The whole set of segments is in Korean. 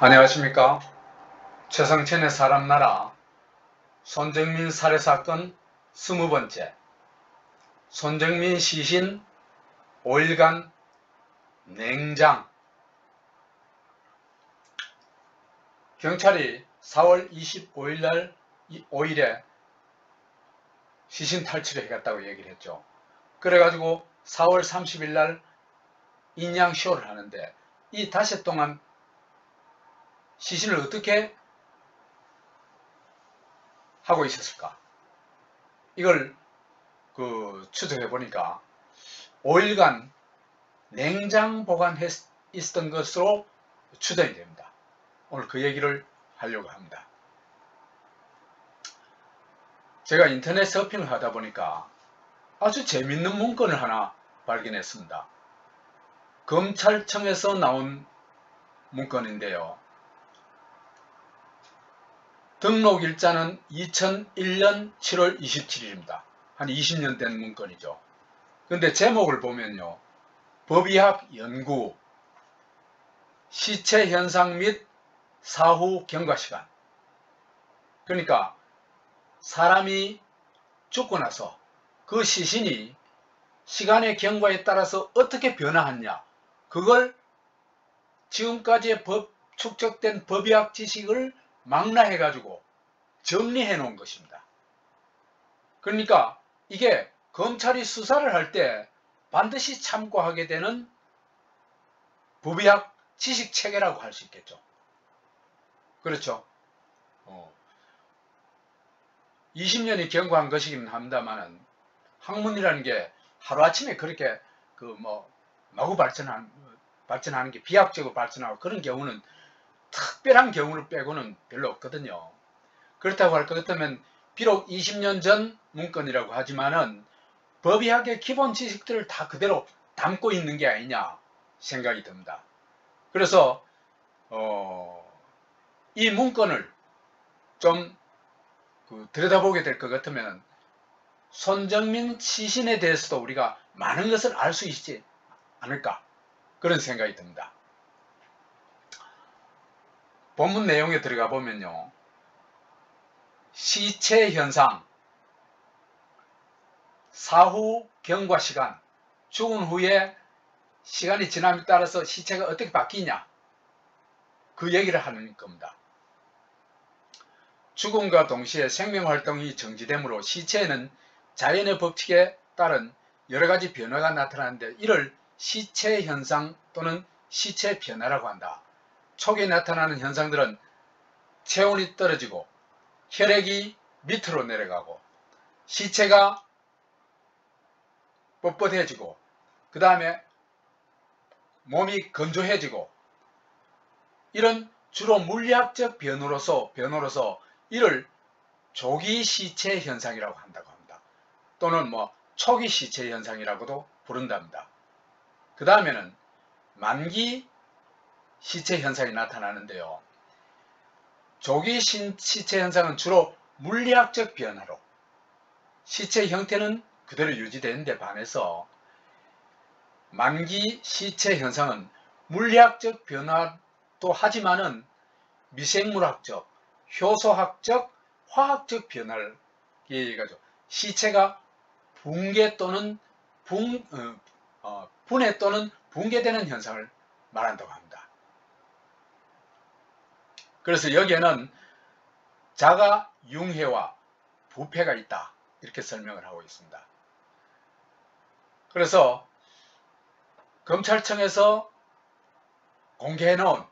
안녕하십니까. 최상천의 사람나라 손정민 살해사건 20번째 손정민 시신 5일간 냉장. 경찰이 4월 25일날 5일에 시신 탈취를 해갔다고 얘기를 했죠. 그래가지고 4월 30일날 인양쇼를 하는데 이 닷새 동안 시신을 어떻게 하고 있었을까? 이걸 추적해 보니까 5일간 냉장 보관했던 것으로 추정이 됩니다. 오늘 그 얘기를 하려고 합니다. 제가 인터넷 서핑을 하다 보니까 아주 재밌는 문건을 하나 발견했습니다. 검찰청에서 나온 문건인데요. 등록일자는 2001년 7월 27일입니다. 한 20년 된 문건이죠. 근데 제목을 보면요. 법의학 연구, 시체 현상 및 사후 경과시간. 그러니까 사람이 죽고 나서 그 시신이 시간의 경과에 따라서 어떻게 변화하냐, 그걸 지금까지의 축적된 법의학 지식을 망라해 가지고 정리해 놓은 것입니다. 그러니까 이게 검찰이 수사를 할 때 반드시 참고하게 되는 법의학 지식 체계라고 할 수 있겠죠. 그렇죠. 20년이 경과한 것이긴 합니다만은 학문이라는 게 하루아침에 그렇게 마구 발전하는 게 비약적으로 발전하고 그런 경우는 특별한 경우를 빼고는 별로 없거든요. 그렇다고 할 것 같으면 비록 20년 전 문건이라고 하지만은 법의학의 기본 지식들을 다 그대로 담고 있는 게 아니냐 생각이 듭니다. 그래서 이 문건을 좀 들여다보게 될 것 같으면 손정민 시신에 대해서도 우리가 많은 것을 알 수 있지 않을까, 그런 생각이 듭니다. 본문 내용에 들어가 보면요. 시체 현상, 사후 경과 시간, 죽은 후에 시간이 지남에 따라서 시체가 어떻게 바뀌냐, 그 얘기를 하는 겁니다. 죽음과 동시에 생명활동이 정지되므로 시체에는 자연의 법칙에 따른 여러가지 변화가 나타나는데 이를 시체 현상 또는 시체 변화라고 한다. 초기에 나타나는 현상들은 체온이 떨어지고 혈액이 밑으로 내려가고 시체가 뻣뻣해지고 그 다음에 몸이 건조해지고, 이런 주로 물리학적 변화로서 이를 조기 시체 현상이라고 한다고 합니다. 또는 초기 시체 현상이라고도 부른답니다. 그 다음에는 만기 시체 현상이 나타나는데요. 조기 시체 현상은 주로 물리학적 변화로 시체 형태는 그대로 유지되는 데 반해서 만기 시체 현상은 물리학적 변화도 하지만은 미생물학적, 효소학적, 화학적 변화를 얘기하죠. 시체가 붕괴 또는 분해 또는 붕괴되는 현상을 말한다고 합니다. 그래서 여기에는 자가 융해와 부패가 있다, 이렇게 설명을 하고 있습니다. 그래서 검찰청에서 공개해 놓은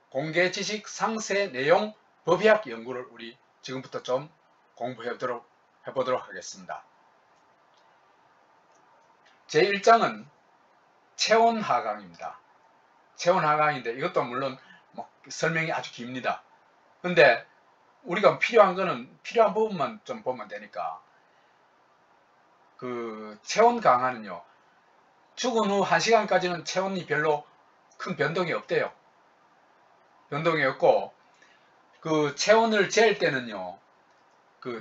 공개지식 상세 내용 법의학 연구를 우리 지금부터 좀 공부해 보도록 하겠습니다. 제1장은 체온 하강입니다. 체온 하강인데 이것도 물론 설명이 아주 깁니다. 근데 우리가 필요한 부분만 좀 보면 되니까, 체온 강화는요, 죽은 후 1시간까지는 체온이 별로 큰 변동이 없대요. 변동이 없고, 체온을 잴 때는요,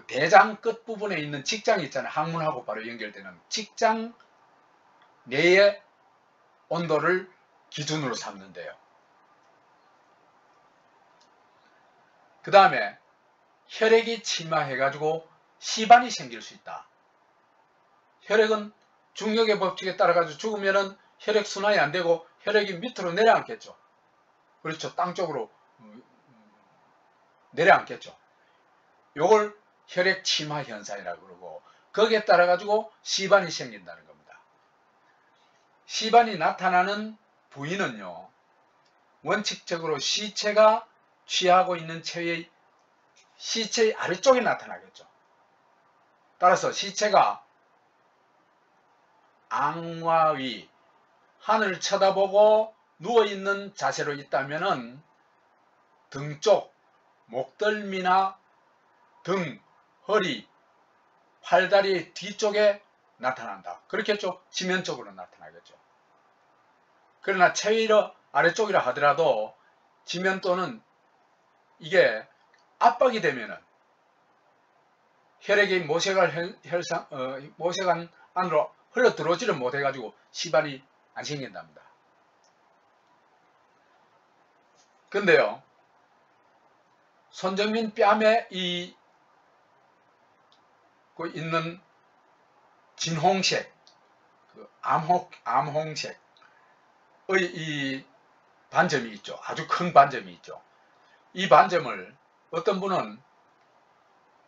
대장 끝부분에 있는 직장이 있잖아요. 항문하고 바로 연결되는 직장 내의 온도를 기준으로 삼는데요. 그 다음에 혈액이 침하해가지고 시반이 생길 수 있다. 혈액은 중력의 법칙에 따라가지고 죽으면은 혈액순환이 안 되고 혈액이 밑으로 내려앉겠죠. 그렇죠. 땅 쪽으로 내려앉겠죠. 요걸 혈액 침하 현상이라고 그러고, 거기에 따라가지고 시반이 생긴다는 겁니다. 시반이 나타나는 부위는요, 원칙적으로 시체가 취하고 있는 체의 시체의 아래쪽에 나타나겠죠. 따라서 시체가 앙화 위, 하늘 쳐다보고 누워있는 자세로 있다면은 등 쪽, 목덜미나 등, 허리, 팔다리 뒤쪽에 나타난다. 그렇겠죠? 지면적으로 나타나겠죠. 그러나 체위로 아래쪽이라 하더라도 지면 또는 이게 압박이 되면은 혈액이 모세관 안으로 흘러 들어오지를 못해가지고 시반이 안 생긴답니다. 근데요, 손정민 뺨에 있는 진홍색, 암홍색의 이 반점이 있죠. 아주 큰 반점이 있죠. 이 반점을 어떤 분은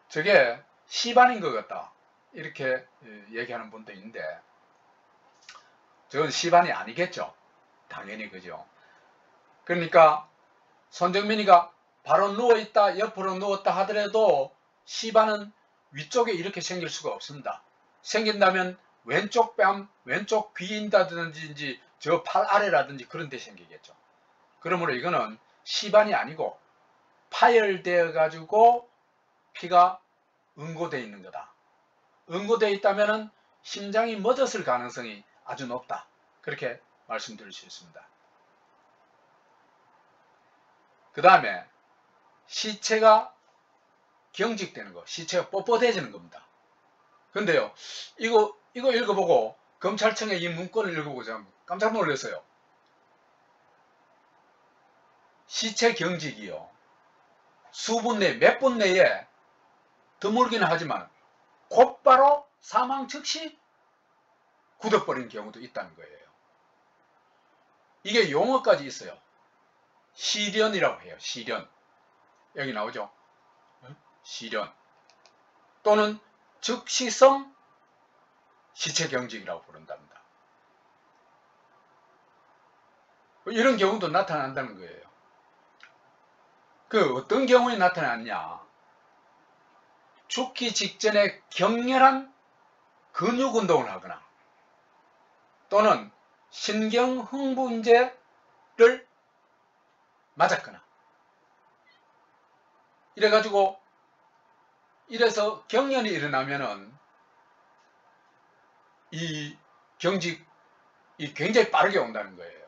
저게 시반인 것 같다, 이렇게 얘기하는 분도 있는데, 저건 시반이 아니겠죠. 당연히 그죠. 그러니까 손정민이가 바로 누워있다, 옆으로 누웠다 하더라도 시반은 위쪽에 이렇게 생길 수가 없습니다. 생긴다면 왼쪽 뺨, 왼쪽 귀인다든지 저 팔 아래라든지 그런 데 생기겠죠. 그러므로 이거는 시반이 아니고 파열되어 가지고 피가 응고되어 있는 거다. 응고되어 있다면 심장이 멎었을 가능성이 아주 높다. 그렇게 말씀드릴 수 있습니다. 그 다음에 시체가 경직되는 거, 시체가 뻣뻣해지는 겁니다. 근데요, 이거 읽어보고 검찰청의 이 문건을 읽어보고 제가 깜짝 놀랐어요. 시체 경직이요, 수분 내, 몇 분 내에 드물기는 하지만 곧바로 사망 즉시 굳어버리는 경우도 있다는 거예요. 이게 용어까지 있어요. 시련이라고 해요. 시련. 여기 나오죠. 시련. 또는 즉시성 시체경직이라고 부른답니다. 이런 경우도 나타난다는 거예요. 그 어떤 경우에 나타났냐? 죽기 직전에 격렬한 근육 운동을 하거나 또는 신경흥분제를 맞았거나 이래가지고 이래서 경련이 일어나면은 이 경직이 굉장히 빠르게 온다는 거예요.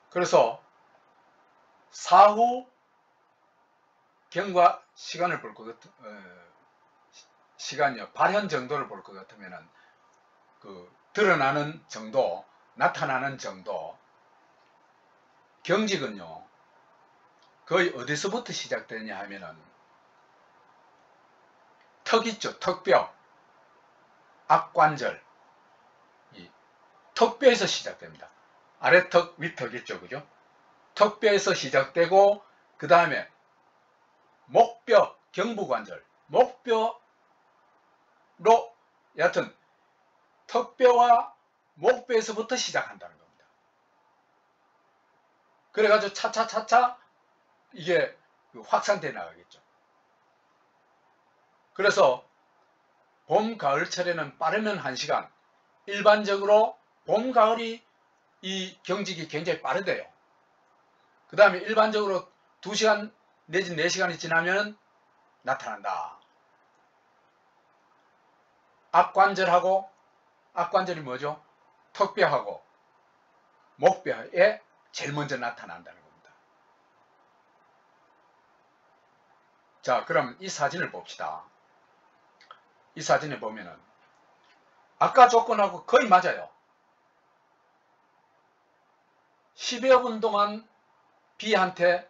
그래서 사후 경과 시간을 볼 것 시간이요, 발현 정도를 볼 것 같으면은 그 드러나는 정도, 나타나는 정도, 경직은요 거의 어디서부터 시작되냐 하면은 턱 있죠, 턱뼈, 악관절, 이 턱뼈에서 시작됩니다. 아래턱, 윗턱 있죠, 그죠? 턱뼈에서 시작되고 그 다음에 목뼈, 경부관절, 목뼈로, 여하튼 턱뼈와 목뼈에서부터 시작한다는 겁니다. 그래가지고 차차차차 이게 확산돼 나가겠죠. 그래서 봄, 가을철에는 빠르면 1시간, 일반적으로 봄, 가을이 이 경직이 굉장히 빠르대요. 그 다음에 일반적으로 2시간 내지 4시간이 지나면 나타난다. 악관절하고, 악관절이 뭐죠? 턱뼈하고 목뼈에 제일 먼저 나타난다는 겁니다. 자, 그럼 이 사진을 봅시다. 이 사진에 보면은 아까 조건하고 거의 맞아요. 10여 분 동안 B한테,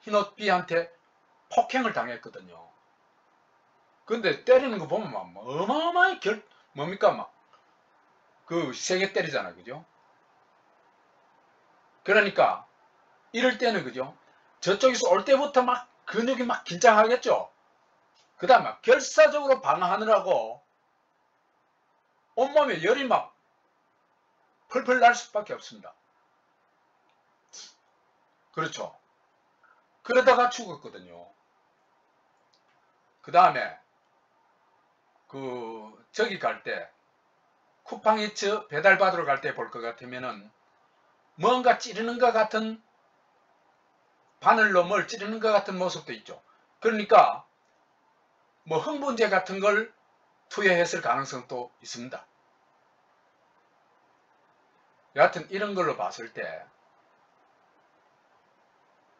흰옷 B한테 폭행을 당했거든요. 근데 때리는 거 보면 막 어마어마하게 뭡니까? 막 세게 때리잖아. 그죠? 그러니까 이럴 때는 그죠? 저쪽에서 올 때부터 막 근육이 막 긴장하겠죠? 그 다음에 결사적으로 방어하느라고 온몸에 열이 막 펄펄 날 수밖에 없습니다. 그렇죠? 그러다가 죽었거든요. 그 다음에 저기 갈 때 쿠팡이츠 배달 받으러 갈 때 볼 것 같으면은 뭔가 찌르는 것 같은 바늘로 뭘 찌르는 것 같은 모습도 있죠. 그러니까 뭐 흥분제 같은 걸 투여했을 가능성도 있습니다. 여하튼 이런 걸로 봤을 때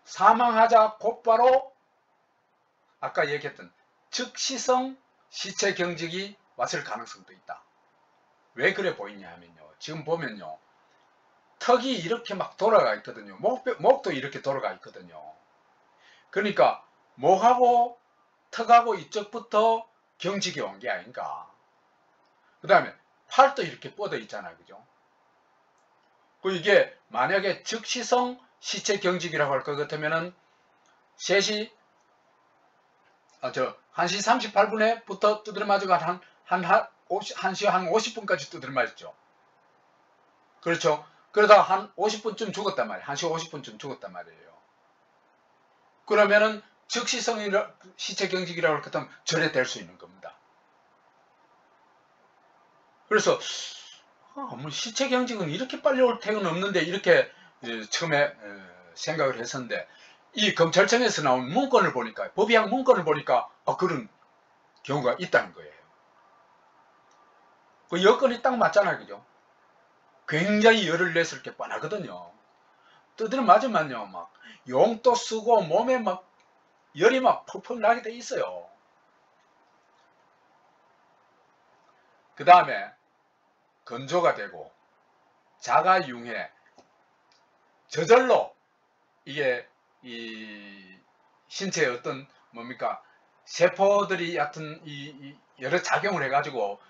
사망하자 곧바로 아까 얘기했던 즉시성 시체 경직이 왔을 가능성도 있다. 왜 그래 보이냐 하면요. 지금 보면요. 턱이 이렇게 막 돌아가 있거든요. 목도 이렇게 돌아가 있거든요. 그러니까 목하고 턱하고 이쪽부터 경직이 온 게 아닌가. 그 다음에 팔도 이렇게 뻗어 있잖아요. 그죠? 이게 만약에 즉시성 시체 경직이라고 할 것 같으면은 1시 한 38분에 부터 두드려 맞아가 한 1시 한 50분까지 두드려 맞았죠. 그렇죠? 그러다가 한 50분쯤 죽었단 말이에요. 1시 50분쯤 죽었단 말이에요. 그러면은 즉시성 시체 경직이라고 할 것 같으면 절에 될 수 있는 겁니다. 그래서 뭐 시체 경직은 이렇게 빨리 올 태는 없는데 이렇게 처음에 생각을 했었는데 이 검찰청에서 나온 문건을 보니까 법의학 문건을 보니까 그런 경우가 있다는 거예요. 그 여건이 딱 맞잖아요. 그죠? 굉장히 열을 냈을 게 뻔하거든요. 두드려 맞으면요 막 용도 쓰고 몸에 막 열이 막 펄펄 나게 돼 있어요. 그 다음에 건조가 되고 자가융해 저절로 이게 이 신체에 어떤 뭡니까 세포들이 얕은 이 여러 작용을 해가지고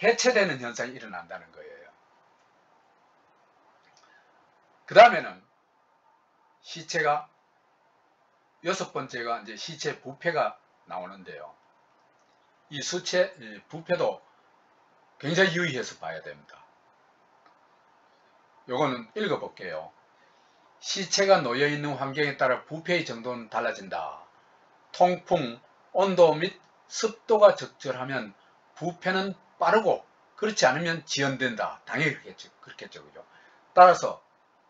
해체되는 현상이 일어난다는 거예요. 그 다음에는 시체가 6번째가 이제 시체 부패가 나오는데요. 이 부패도 굉장히 유의해서 봐야 됩니다. 요거는 읽어볼게요. 시체가 놓여있는 환경에 따라 부패의 정도는 달라진다. 통풍, 온도 및 습도가 적절하면 부패는 빠르고 그렇지 않으면 지연된다. 당연히 그렇겠죠. 그죠? 따라서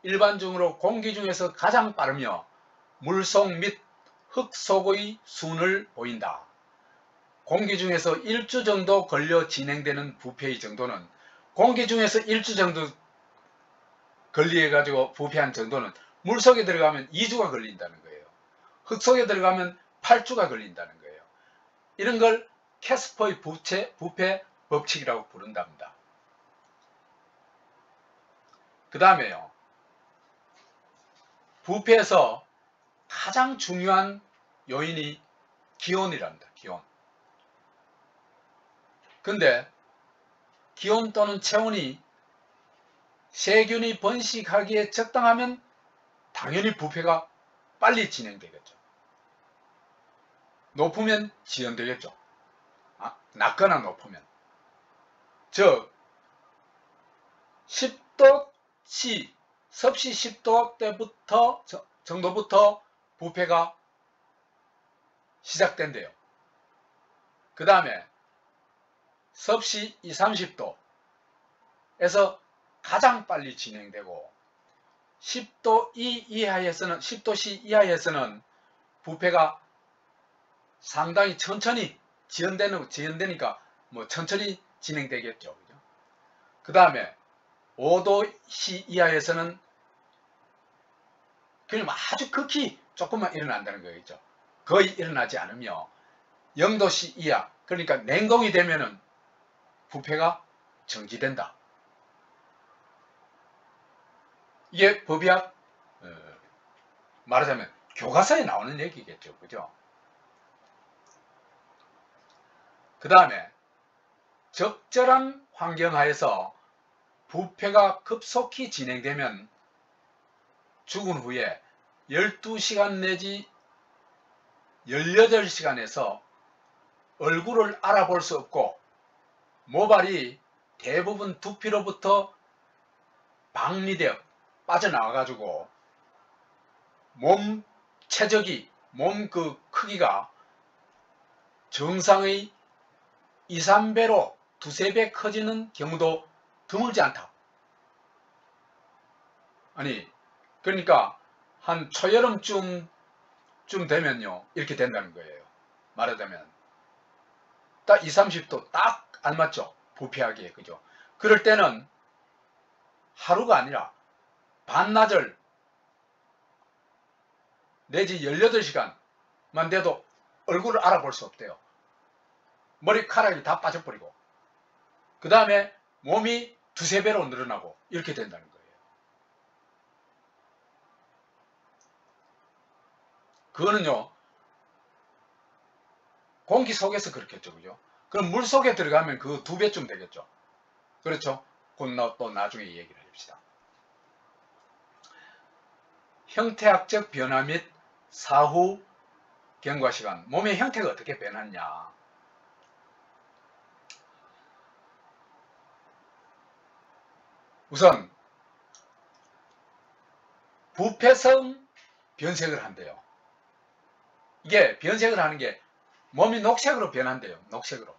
일반적으로 공기 중에서 가장 빠르며 물속 및 흙 속의 순을 보인다. 공기 중에서 1주 정도 걸려 진행되는 부패의 정도는 공기 중에서 1주 정도 걸리해가지고 부패한 정도는 물속에 들어가면 2주가 걸린다는 거예요. 흙 속에 들어가면 8주가 걸린다는 거예요. 이런 걸 캐스퍼의 부패 법칙이라고 부른답니다. 그 다음에요. 부패에서 가장 중요한 요인이 기온이랍니다. 기온. 근데 기온 또는 체온이 세균이 번식하기에 적당하면 당연히 부패가 빨리 진행되겠죠. 높으면 지연되겠죠. 낮거나 높으면. 즉 10도씨, 섭씨 10도 때부터 정도부터 부패가 시작된대요. 그 다음에 섭씨 20, 30도에서 가장 빨리 진행되고 10도씨 이하에서는 부패가 상당히 천천히 지연되니까 뭐 천천히 진행되겠죠. 그 다음에 5도씨 이하에서는 그냥 아주 극히 조금만 일어난다는 거겠죠. 거의 일어나지 않으며 0도씨 이하, 그러니까 냉동이 되면은 부패가 정지된다. 이게 법의학 말하자면 교과서에 나오는 얘기겠죠. 그죠? 그 다음에 적절한 환경하에서 부패가 급속히 진행되면 죽은 후에 12시간 내지 18시간에서 얼굴을 알아볼 수 없고 모발이 대부분 두피로부터 박리되어 빠져나와가지고 몸 체적이 몸 그 크기가 정상의 2, 3배로 두세 배 커지는 경우도 드물지 않다. 아니 그러니까 한 초여름쯤 되면요 이렇게 된다는 거예요. 말하자면 딱 20, 30도 딱 알맞죠. 부패하기에. 그죠? 그럴 때는 하루가 아니라 반나절 내지 18시간만 돼도 얼굴을 알아볼 수 없대요. 머리카락이 다 빠져버리고 그 다음에 몸이 두세 배로 늘어나고 이렇게 된다는 거예요. 그거는요 공기 속에서 그렇겠죠. 그죠? 그럼 물 속에 들어가면 그 2배쯤 되겠죠. 그렇죠? 그건 또 나중에 얘기를 합시다. 형태학적 변화 및 사후 경과시간. 몸의 형태가 어떻게 변하냐. 우선 부패성 변색을 한대요. 이게 변색을 하는 게 몸이 녹색으로 변한대요. 녹색으로.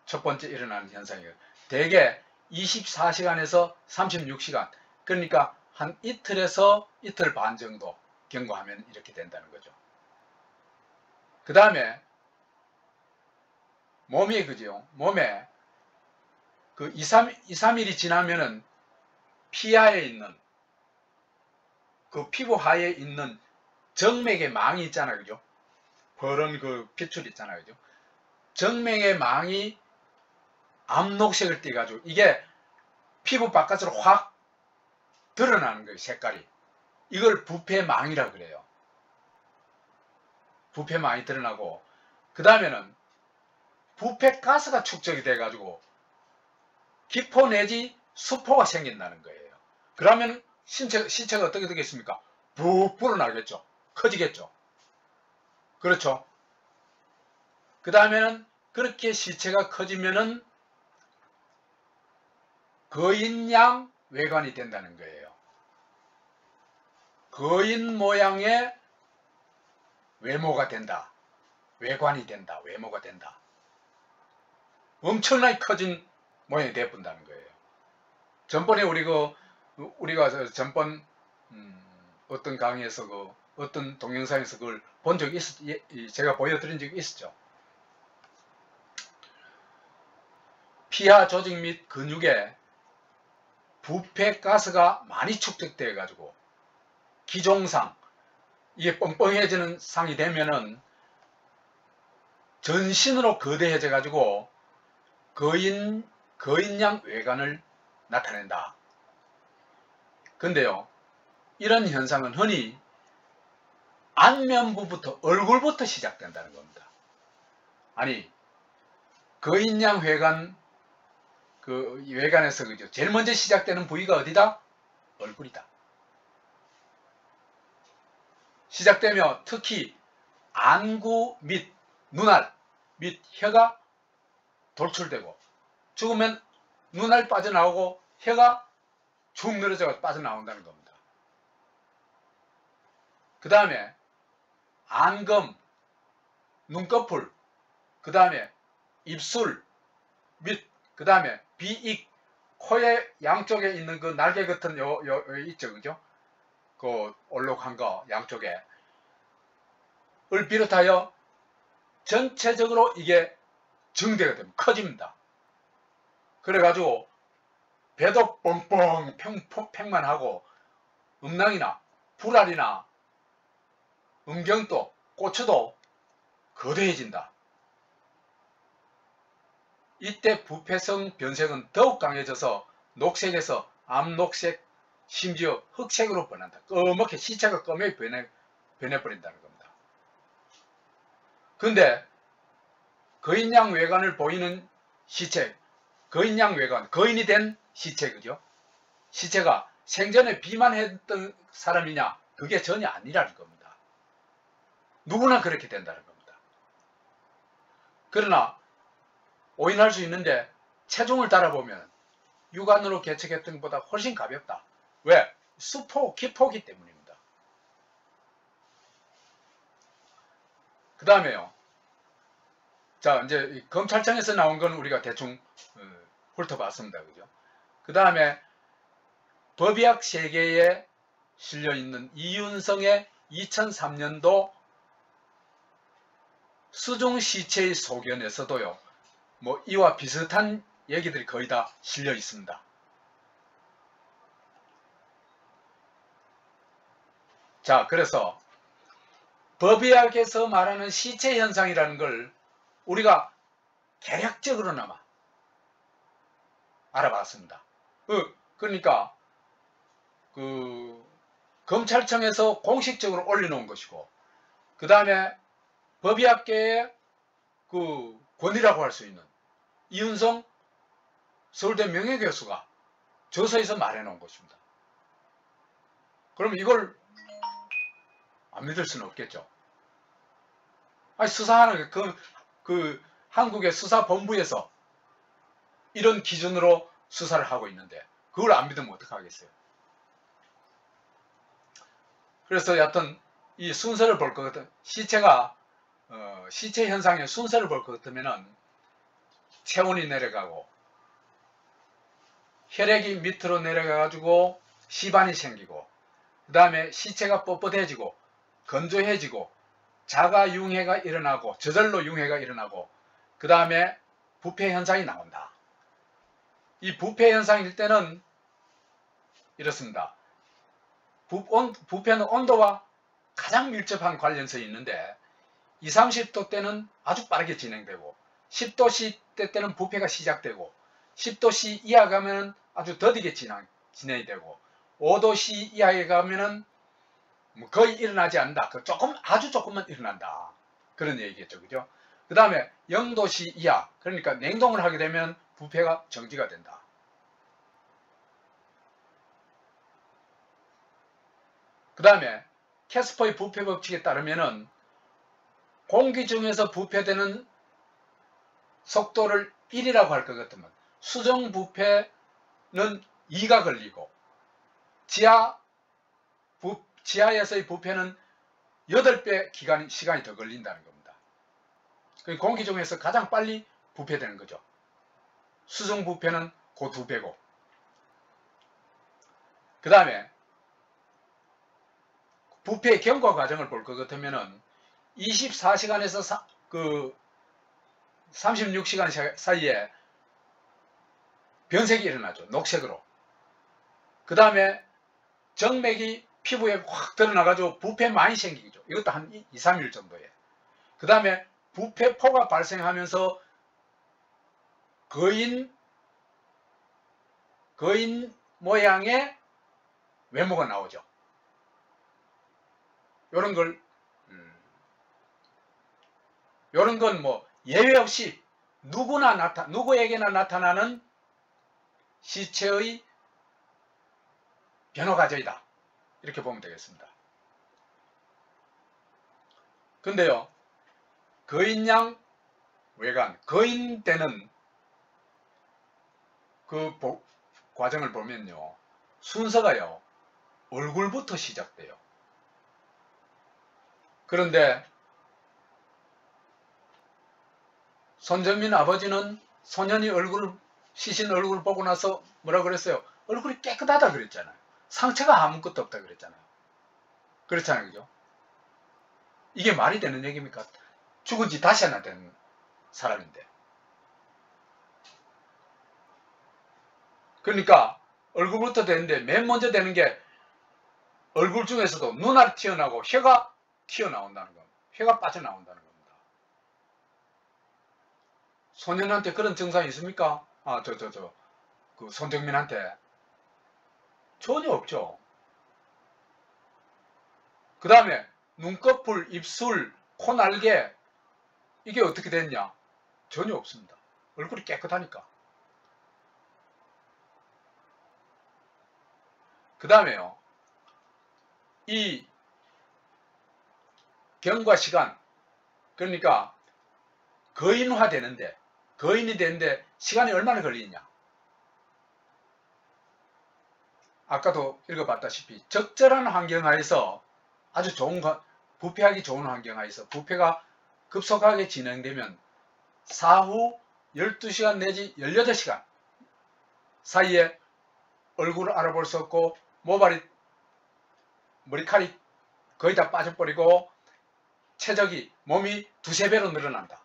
첫 번째 일어나는 현상이에요. 대개 24시간에서 36시간 그러니까 한 이틀에서 이틀 반 정도 경과하면 이렇게 된다는 거죠. 그 다음에 몸이 그죠? 몸에 그 2, 3일이 지나면은 피하에 있는 그 피부 하에 있는 정맥의 망이 있잖아요. 그죠? 그런 그 핏줄 있잖아요. 그죠? 정맥의 망이 암녹색을 띠가지고 이게 피부 바깥으로 확 드러나는 거예요. 색깔이. 이걸 부패망이라 그래요. 부패망이 드러나고 그 다음에는 부패가스가 축적이 돼 가지고 기포 내지 수포가 생긴다는 거예요. 그러면 신체가 어떻게 되겠습니까? 푹 불어나겠죠. 커지겠죠. 그렇죠. 그 다음에는 그렇게 시체가 커지면은 거인양 외관이 된다는 거예요. 거인 모양의 외모가 된다. 외관이 된다. 외모가 된다. 엄청나게 커진 모양이 되어본다는 거예요. 전번에 우리가 전번 어떤 강의에서 어떤 동영상에서 그걸 본 적이 제가 보여드린 적이 있었죠. 피하 조직 및 근육에 부패가스가 많이 축적되어 가지고 기종상 이게 뻥뻥해지는 상이 되면은 전신으로 거대해져 가지고 거인양 외관을 나타낸다. 근데요 이런 현상은 흔히 안면부부터 얼굴부터 시작된다는 겁니다. 아니 거인양 외관 그 외관에서 그죠 제일 먼저 시작되는 부위가 어디다? 얼굴이다. 시작되며 특히 안구 및 눈알 및 혀가 돌출되고 죽으면 눈알 빠져나오고 혀가 축 늘어져 빠져나온다는 겁니다. 그 다음에 안검, 눈꺼풀, 그 다음에 입술 및 그 다음에 비익, 코의 양쪽에 있는 그 날개 같은 요 있죠. 그죠? 그 올록한 거 양쪽에 을 비롯하여 전체적으로 이게 증대가 됩니다. 커집니다. 그래가지고 배도 뻥뻥 팽만하고 음낭이나 불알이나 음경도 고추도 거대해진다. 이때 부패성 변색은 더욱 강해져서 녹색에서 암녹색, 심지어 흑색으로 변한다. 검게 시체가 검게 변해버린다는 겁니다. 근데 거인양 외관을 보이는 시체, 거인양 외관, 거인이 된 시체, 그죠? 시체가 생전에 비만했던 사람이냐? 그게 전혀 아니라는 겁니다. 누구나 그렇게 된다는 겁니다. 그러나 오인할 수 있는데 체중을 달아보면 육안으로 계측했던 것보다 훨씬 가볍다. 왜? 기포기 때문입니다. 그 다음에요. 자, 이제 검찰청에서 나온 건 우리가 대충 훑어봤습니다. 그죠? 그 다음에 법의학 세계에 실려있는 이윤성의 2003년도 수중시체의 소견에서도요, 뭐 이와 비슷한 얘기들이 거의 다 실려 있습니다. 자, 그래서 법의학에서 말하는 시체 현상이라는 걸 우리가 개략적으로나마 알아봤습니다. 그러니까 검찰청에서 공식적으로 올려놓은 것이고, 그 다음에 법의학계의 권위라고 할 수 있는 이윤성 서울대 명예교수가 저서에서 말해놓은 것입니다. 그럼 이걸 안 믿을 수는 없겠죠. 아니, 수사하는 한국의 수사본부에서 이런 기준으로 수사를 하고 있는데 그걸 안 믿으면 어떡하겠어요. 그래서 여하튼 이 순서를 볼 것 같은 시체 현상의 순서를 볼 것 같으면은 체온이 내려가고 혈액이 밑으로 내려가 가지고 시반이 생기고, 그 다음에 시체가 뻣뻣해지고 건조해지고 자가 융해가 일어나고 저절로 융해가 일어나고, 그 다음에 부패 현상이 나온다. 이 부패 현상일 때는 이렇습니다. 부패는 온도와 가장 밀접한 관련성이 있는데 20, 30도 때는 아주 빠르게 진행되고 10도 때는 부패가 시작되고 10도 이하 가면 아주 더디게 진행이 되고 5도 이하에 가면은 거의 일어나지 않는다. 아주 조금만 일어난다. 그런 얘기겠죠. 그죠? 그 다음에 0도 이하, 그러니까 냉동을 하게 되면 부패가 정지가 된다. 그 다음에 캐스퍼의 부패 법칙에 따르면은 공기 중에서 부패되는 속도를 1이라고 할 것 같으면 수정 부패는 2가 걸리고 지하에서의 부패는 8배 시간이 더 걸린다는 겁니다. 공기 중에서 가장 빨리 부패되는 거죠. 수정 부패는 그 2배고, 그 다음에 부패 경과 과정을 볼 것 같으면은 24시간에서 36시간 사이에 변색이 일어나죠. 녹색으로. 그 다음에 정맥이 피부에 확 드러나가지고 부패 많이 생기죠. 이것도 한 2, 3일 정도에. 그 다음에 부패포가 발생하면서 거인 모양의 외모가 나오죠. 요런 건 뭐 예외 없이 누구에게나 나타나는 시체의 변화 과정이다. 이렇게 보면 되겠습니다. 근데요, 거인양 외관, 거인 때는 그 과정을 보면요, 순서가요, 얼굴부터 시작돼요. 그런데 손정민 아버지는 소년이 시신 얼굴을 보고 나서 뭐라 그랬어요? 얼굴이 깨끗하다 그랬잖아요. 상처가 아무것도 없다 그랬잖아요. 그렇잖아요. 그죠? 이게 말이 되는 얘기입니까? 죽은 지 다시 하나 된 사람인데. 그러니까 얼굴부터 되는데 맨 먼저 되는 게 얼굴 중에서도 눈알이 튀어나오고 혀가 튀어나온다는 겁니다. 혀가 빠져나온다는 겁니다. 소년한테 그런 증상이 있습니까? 그 손정민한테. 전혀 없죠. 그 다음에 눈꺼풀, 입술, 코날개 이게 어떻게 됐냐? 전혀 없습니다. 얼굴이 깨끗하니까. 그 다음에요. 이 경과 시간, 그러니까 거인화 되는데, 거인이 되는데 시간이 얼마나 걸리느냐? 아까도 읽어봤다시피 적절한 환경하에서 아주 좋은, 부패하기 좋은 환경하에서 부패가 급속하게 진행되면 사후 12시간 내지 18시간 사이에 얼굴을 알아볼 수 없고 모발이, 머리칼이 거의 다 빠져버리고 체적이, 몸이 2~3배로 늘어난다.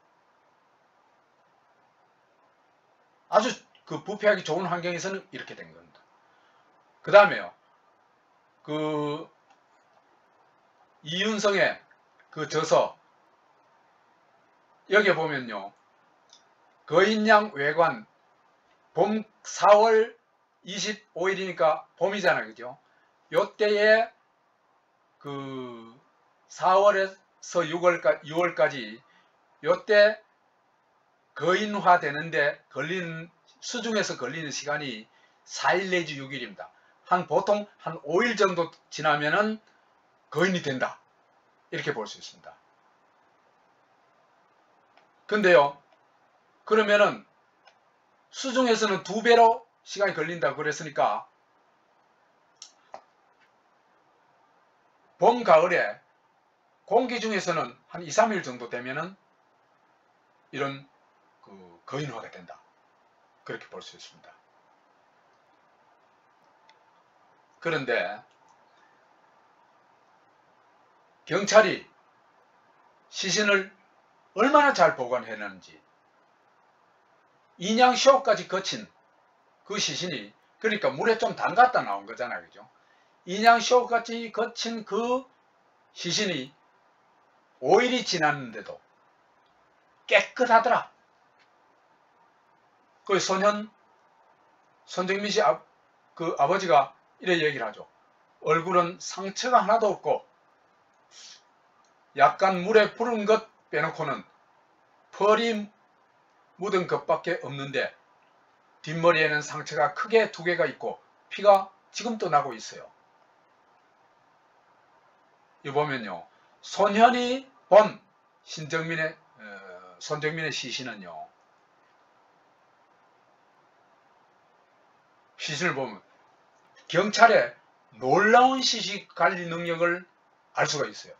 아주 그 부패하기 좋은 환경에서는 이렇게 된 겁니다. 그 다음에요. 그 이윤성의 그 저서 여기에 보면요. 거인양 외관 봄 4월 25일이니까 봄이잖아요. 그죠? 요때에 그 4월에서 6월까지 요때 거인화 되는데 걸리는, 수중에서 걸리는 시간이 4일 내지 6일입니다. 보통 한 5일 정도 지나면은 거인이 된다. 이렇게 볼 수 있습니다. 근데요, 그러면은 수중에서는 2배로 시간이 걸린다고 그랬으니까 봄, 가을에 공기 중에서는 한 2~3일 정도 되면은 이런 그 거인화가 된다. 그렇게 볼 수 있습니다. 그런데 경찰이 시신을 얼마나 잘 보관해놨는지, 인양시효까지 거친 그 시신이, 그러니까 물에 좀 담갔다 나온 거잖아요. 그죠? 인양시효까지 거친 그 시신이 5일이 지났는데도 깨끗하더라. 그 손정민 씨 그 아버지가 이래 얘기를 하죠. 얼굴은 상처가 하나도 없고 약간 물에 부른 것 빼놓고는 펄이 묻은 것밖에 없는데 뒷머리에는 상처가 크게 2개가 있고 피가 지금도 나고 있어요. 이 보면요. 손현이 본 손정민의 시신은요. 시신을 보면 경찰의 놀라운 시식 관리 능력을 알 수가 있어요.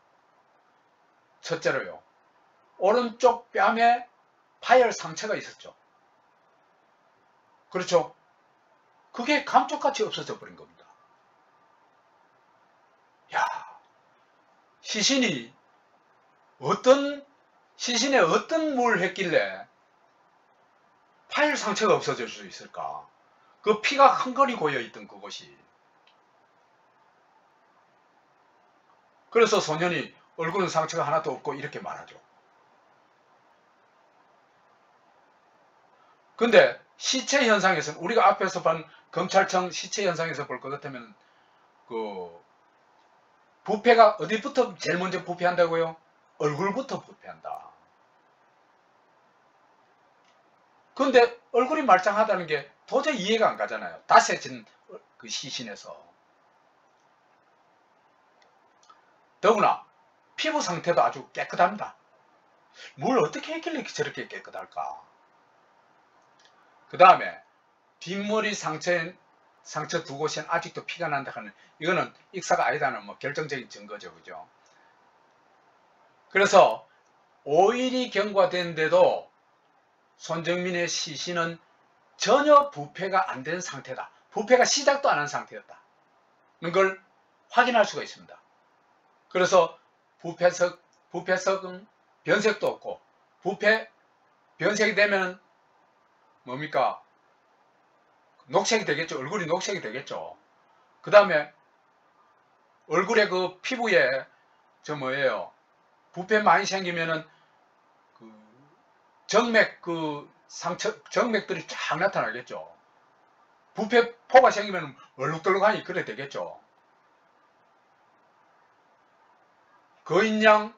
첫째로요. 오른쪽 뺨에 파열 상처가 있었죠. 그렇죠? 그게 감쪽같이 없어져 버린 겁니다. 야, 시신에 어떤 뭘 했길래 파열 상처가 없어질 수 있을까? 그 피가 흥건히 고여있던 그곳이. 그래서 소년이 얼굴은 상처가 하나도 없고 이렇게 말하죠. 근데 시체 현상에서는, 우리가 앞에서 본 검찰청 시체 현상에서 볼 것 같으면 그 부패가 어디부터 제일 먼저 부패한다고요? 얼굴부터 부패한다. 근데 얼굴이 말짱하다는 게 도저히 이해가 안 가잖아요. 다세진 그 시신에서. 더구나 피부 상태도 아주 깨끗합니다. 뭘 어떻게 했길래 저렇게 깨끗할까? 그 다음에 뒷머리 상처 2곳에는 아직도 피가 난다 하는, 이거는 익사가 아니다는 뭐 결정적인 증거죠. 그죠? 그래서 5일이 경과된데도 손정민의 시신은 전혀 부패가 안 된 상태다. 부패가 시작도 안 한 상태였다. 는 걸 확인할 수가 있습니다. 그래서 부패석은 변색도 없고, 변색이 되면 뭡니까? 녹색이 되겠죠. 얼굴이 녹색이 되겠죠. 그 다음에 얼굴에 그 피부에 부패 많이 생기면은 정맥들이 쫙 나타나겠죠. 부패포가 생기면 얼룩덜룩하니 그래 되겠죠. 거인양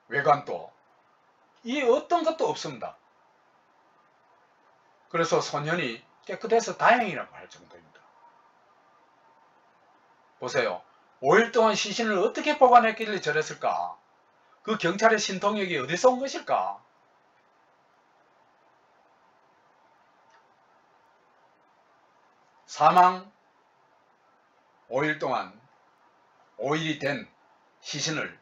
외관도 이 어떤 것도 없습니다. 그래서 소년이 깨끗해서 다행이라고 할 정도입니다. 보세요. 5일 동안 시신을 어떻게 보관했길래 저랬을까? 그 경찰의 신통력이 어디서 온 것일까? 사망 5일 동안 5일이 된 시신을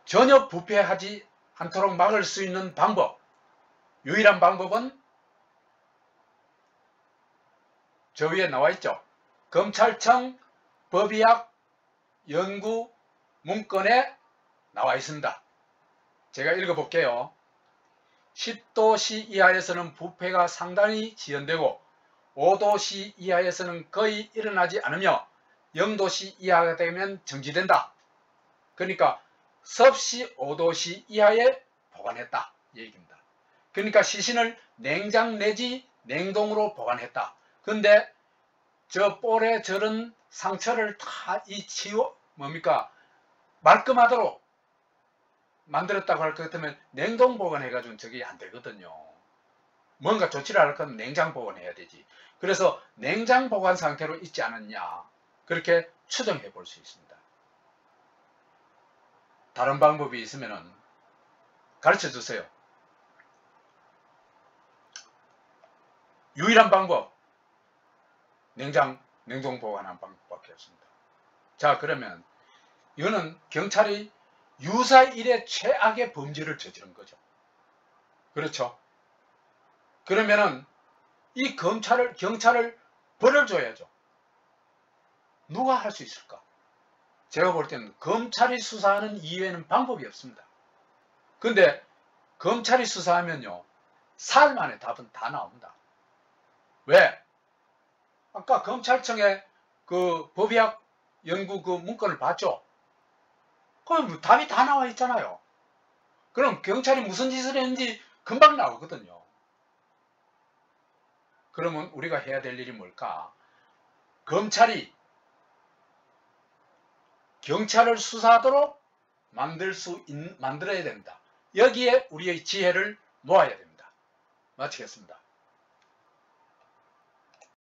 전혀 부패하지 않도록 막을 수 있는 방법, 유일한 방법은 저 위에 나와 있죠. 검찰청 법의학 연구 문건에 나와 있습니다. 제가 읽어볼게요. 10도씨 이하에서는 부패가 상당히 지연되고 5도씨 이하에서는 거의 일어나지 않으며 0도씨 이하가 되면 정지된다. 그러니까 섭씨 5도씨 이하에 보관했다 얘기입니다. 그러니까 시신을 냉장 내지 냉동으로 보관했다. 근데 저 볼에 저런 상처를 다 이 말끔하도록 만들었다고 할 것 같으면 냉동 보관해가지고는 저게 안 되거든요. 뭔가 조치를 할 거면 냉장 보관해야 되지. 그래서 냉장 보관 상태로 있지 않았냐. 그렇게 추정해 볼 수 있습니다. 다른 방법이 있으면 가르쳐 주세요. 유일한 방법. 냉동 보관하는 방법밖에 없습니다. 자, 그러면 이거는 경찰이 유사일의 최악의 범죄를 저지른 거죠. 그렇죠? 그러면은 이 경찰을 벌을 줘야죠. 누가 할 수 있을까? 제가 볼 때는 검찰이 수사하는 이외에는 방법이 없습니다. 근데 검찰이 수사하면요, 사흘 만에 답은 다 나옵니다. 왜? 아까 검찰청의 그 법의학 연구 그 문건을 봤죠? 그럼 답이 다 나와 있잖아요. 그럼 경찰이 무슨 짓을 했는지 금방 나오거든요. 그러면 우리가 해야 될 일이 뭘까? 검찰이 경찰을 수사하도록 만들어야 됩니다. 여기에 우리의 지혜를 모아야 됩니다. 마치겠습니다.